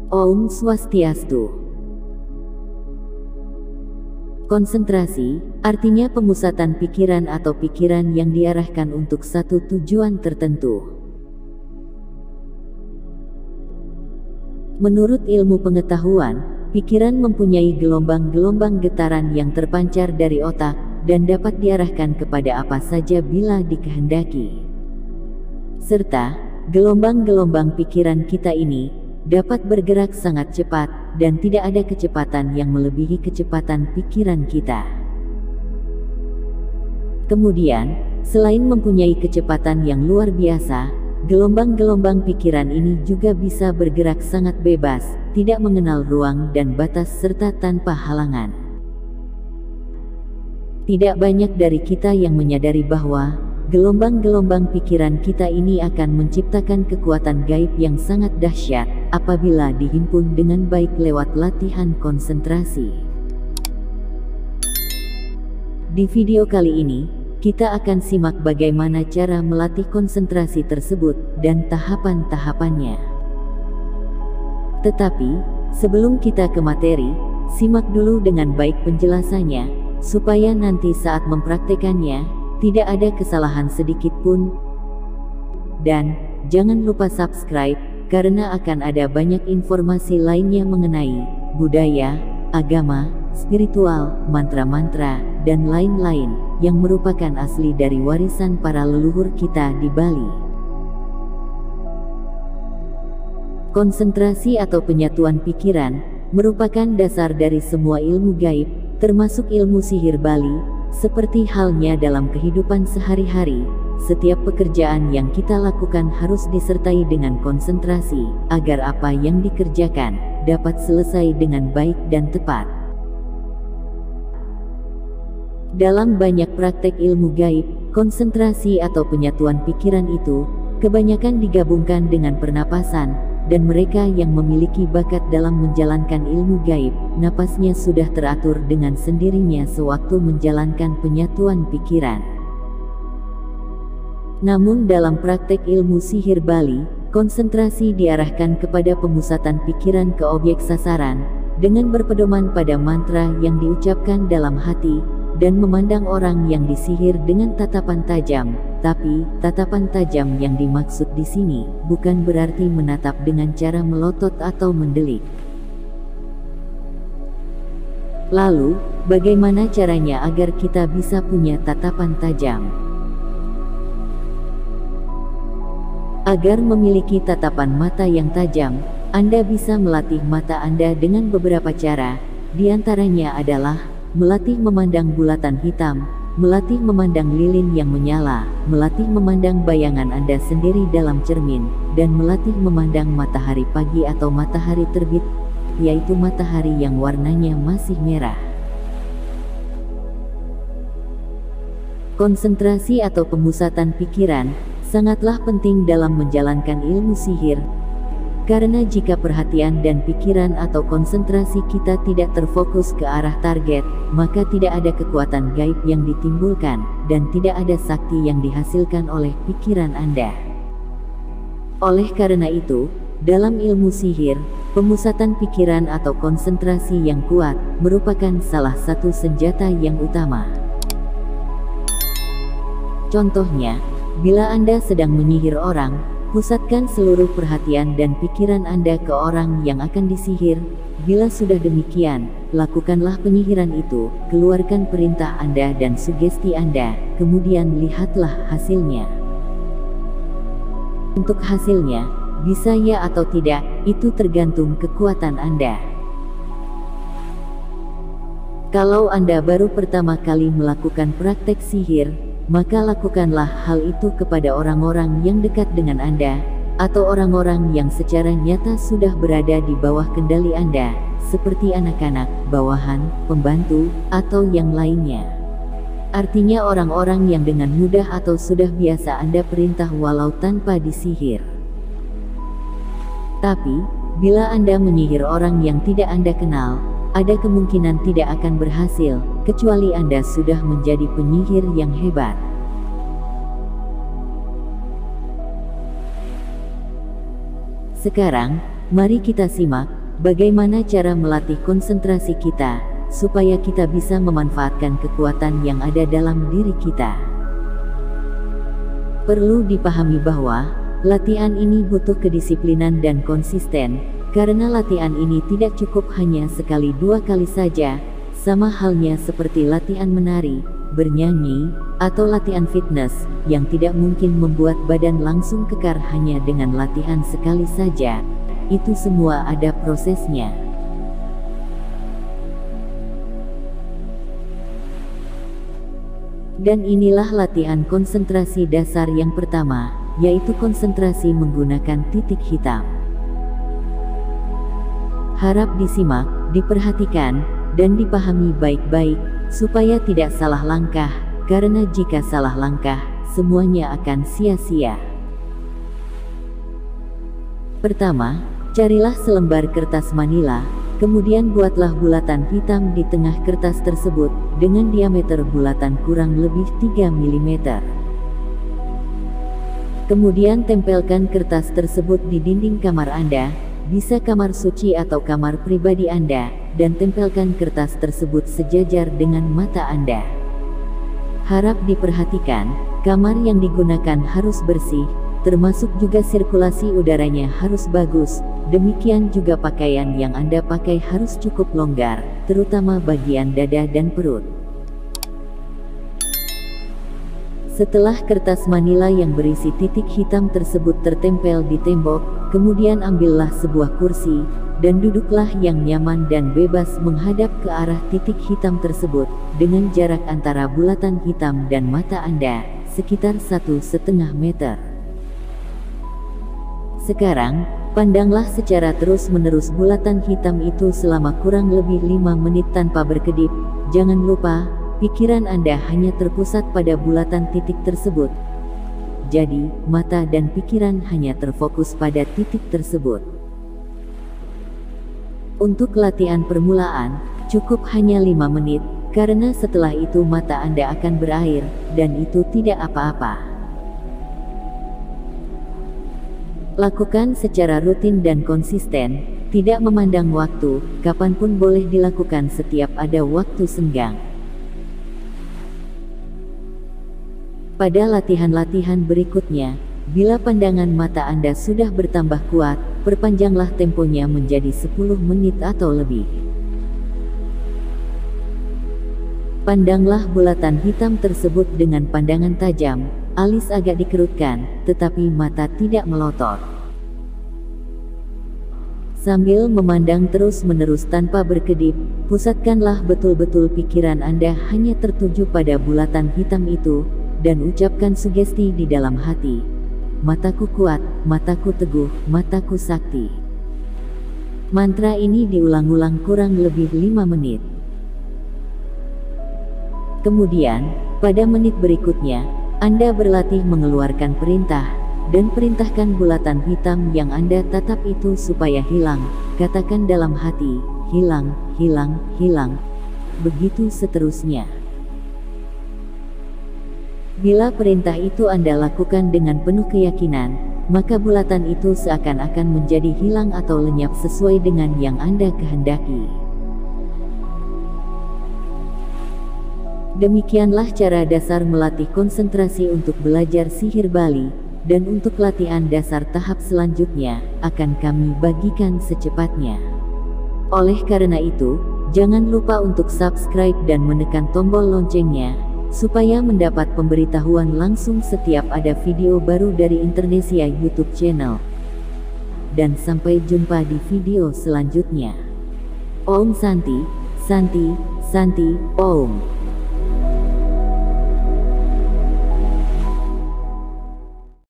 Om Swastiastu. Konsentrasi, artinya pemusatan pikiran atau pikiran yang diarahkan untuk satu tujuan tertentu. Menurut ilmu pengetahuan, pikiran mempunyai gelombang-gelombang getaran yang terpancar dari otak, dan dapat diarahkan kepada apa saja bila dikehendaki. Serta, gelombang-gelombang pikiran kita ini dapat bergerak sangat cepat, dan tidak ada kecepatan yang melebihi kecepatan pikiran kita. Kemudian, selain mempunyai kecepatan yang luar biasa, gelombang-gelombang pikiran ini juga bisa bergerak sangat bebas, tidak mengenal ruang dan batas serta tanpa halangan. Tidak banyak dari kita yang menyadari bahwa gelombang-gelombang pikiran kita ini akan menciptakan kekuatan gaib yang sangat dahsyat apabila dihimpun dengan baik lewat latihan konsentrasi. Di video kali ini, kita akan simak bagaimana cara melatih konsentrasi tersebut dan tahapan-tahapannya. Tetapi, sebelum kita ke materi, simak dulu dengan baik penjelasannya, supaya nanti saat mempraktekannya tidak ada kesalahan sedikit pun. Dan jangan lupa subscribe, karena akan ada banyak informasi lainnya mengenai budaya, agama, spiritual, mantra-mantra, dan lain-lain yang merupakan asli dari warisan para leluhur kita di Bali. Konsentrasi atau penyatuan pikiran merupakan dasar dari semua ilmu gaib, termasuk ilmu sihir Bali. Seperti halnya dalam kehidupan sehari-hari, setiap pekerjaan yang kita lakukan harus disertai dengan konsentrasi, agar apa yang dikerjakan dapat selesai dengan baik dan tepat. Dalam banyak praktek ilmu gaib, konsentrasi atau penyatuan pikiran itu kebanyakan digabungkan dengan pernapasan, dan mereka yang memiliki bakat dalam menjalankan ilmu gaib, napasnya sudah teratur dengan sendirinya sewaktu menjalankan penyatuan pikiran. Namun dalam praktek ilmu sihir Bali, konsentrasi diarahkan kepada pemusatan pikiran ke objek sasaran, dengan berpedoman pada mantra yang diucapkan dalam hati, dan memandang orang yang disihir dengan tatapan tajam. Tapi, tatapan tajam yang dimaksud di sini bukan berarti menatap dengan cara melotot atau mendelik. Lalu, bagaimana caranya agar kita bisa punya tatapan tajam? Agar memiliki tatapan mata yang tajam, Anda bisa melatih mata Anda dengan beberapa cara. Di antaranya adalah melatih memandang bulatan hitam, melatih memandang lilin yang menyala, melatih memandang bayangan Anda sendiri dalam cermin, dan melatih memandang matahari pagi atau matahari terbit, yaitu matahari yang warnanya masih merah. Konsentrasi atau pemusatan pikiran sangatlah penting dalam menjalankan ilmu sihir, karena jika perhatian dan pikiran atau konsentrasi kita tidak terfokus ke arah target, maka tidak ada kekuatan gaib yang ditimbulkan, dan tidak ada sakti yang dihasilkan oleh pikiran Anda. Oleh karena itu, dalam ilmu sihir, pemusatan pikiran atau konsentrasi yang kuat merupakan salah satu senjata yang utama. Contohnya, bila Anda sedang menyihir orang, pusatkan seluruh perhatian dan pikiran Anda ke orang yang akan disihir. Bila sudah demikian, lakukanlah penyihiran itu, keluarkan perintah Anda dan sugesti Anda, kemudian lihatlah hasilnya. Untuk hasilnya, bisa ya atau tidak, itu tergantung kekuatan Anda. Kalau Anda baru pertama kali melakukan praktek sihir, maka lakukanlah hal itu kepada orang-orang yang dekat dengan Anda, atau orang-orang yang secara nyata sudah berada di bawah kendali Anda, seperti anak-anak, bawahan, pembantu, atau yang lainnya. Artinya orang-orang yang dengan mudah atau sudah biasa Anda perintah walau tanpa disihir. Tapi, bila Anda menyihir orang yang tidak Anda kenal, ada kemungkinan tidak akan berhasil, kecuali Anda sudah menjadi penyihir yang hebat. Sekarang, mari kita simak bagaimana cara melatih konsentrasi kita, supaya kita bisa memanfaatkan kekuatan yang ada dalam diri kita. Perlu dipahami bahwa latihan ini butuh kedisiplinan dan konsisten, karena latihan ini tidak cukup hanya sekali dua kali saja, sama halnya seperti latihan menari, bernyanyi, atau latihan fitness, yang tidak mungkin membuat badan langsung kekar hanya dengan latihan sekali saja. Itu semua ada prosesnya. Dan inilah latihan konsentrasi dasar yang pertama, yaitu konsentrasi menggunakan titik hitam. Harap disimak, diperhatikan, dan dipahami baik-baik, supaya tidak salah langkah, karena jika salah langkah, semuanya akan sia-sia. Pertama, carilah selembar kertas manila, kemudian buatlah bulatan hitam di tengah kertas tersebut, dengan diameter bulatan kurang lebih 3 mm. Kemudian tempelkan kertas tersebut di dinding kamar Anda, bisa kamar suci atau kamar pribadi Anda, dan tempelkan kertas tersebut sejajar dengan mata Anda. Harap diperhatikan, kamar yang digunakan harus bersih, termasuk juga sirkulasi udaranya harus bagus, demikian juga pakaian yang Anda pakai harus cukup longgar, terutama bagian dada dan perut. Setelah kertas manila yang berisi titik hitam tersebut tertempel di tembok, kemudian ambillah sebuah kursi, dan duduklah yang nyaman dan bebas menghadap ke arah titik hitam tersebut, dengan jarak antara bulatan hitam dan mata Anda, sekitar 1,5 meter. Sekarang, pandanglah secara terus-menerus bulatan hitam itu selama kurang lebih 5 menit tanpa berkedip. Jangan lupa, pikiran Anda hanya terpusat pada bulatan titik tersebut. Jadi, mata dan pikiran hanya terfokus pada titik tersebut. Untuk latihan permulaan, cukup hanya 5 menit, karena setelah itu mata Anda akan berair, dan itu tidak apa-apa. Lakukan secara rutin dan konsisten, tidak memandang waktu, kapanpun boleh dilakukan setiap ada waktu senggang. Pada latihan-latihan berikutnya, bila pandangan mata Anda sudah bertambah kuat, perpanjanglah temponya menjadi 10 menit atau lebih. Pandanglah bulatan hitam tersebut dengan pandangan tajam, alis agak dikerutkan, tetapi mata tidak melotot. Sambil memandang terus-menerus tanpa berkedip, pusatkanlah betul-betul pikiran Anda hanya tertuju pada bulatan hitam itu, dan ucapkan sugesti di dalam hati. Mataku kuat, mataku teguh, mataku sakti. Mantra ini diulang-ulang kurang lebih 5 menit. Kemudian, pada menit berikutnya, Anda berlatih mengeluarkan perintah, dan perintahkan bulatan hitam yang Anda tatap itu supaya hilang. Katakan dalam hati, hilang, hilang, hilang. Begitu seterusnya. Bila perintah itu Anda lakukan dengan penuh keyakinan, maka bulatan itu seakan-akan menjadi hilang atau lenyap sesuai dengan yang Anda kehendaki. Demikianlah cara dasar melatih konsentrasi untuk belajar sihir Bali, dan untuk latihan dasar tahap selanjutnya, akan kami bagikan secepatnya. Oleh karena itu, jangan lupa untuk subscribe dan menekan tombol loncengnya, supaya mendapat pemberitahuan langsung setiap ada video baru dari Internesia YouTube channel. Dan sampai jumpa di video selanjutnya. Om Santi, Santi, Santi, Om.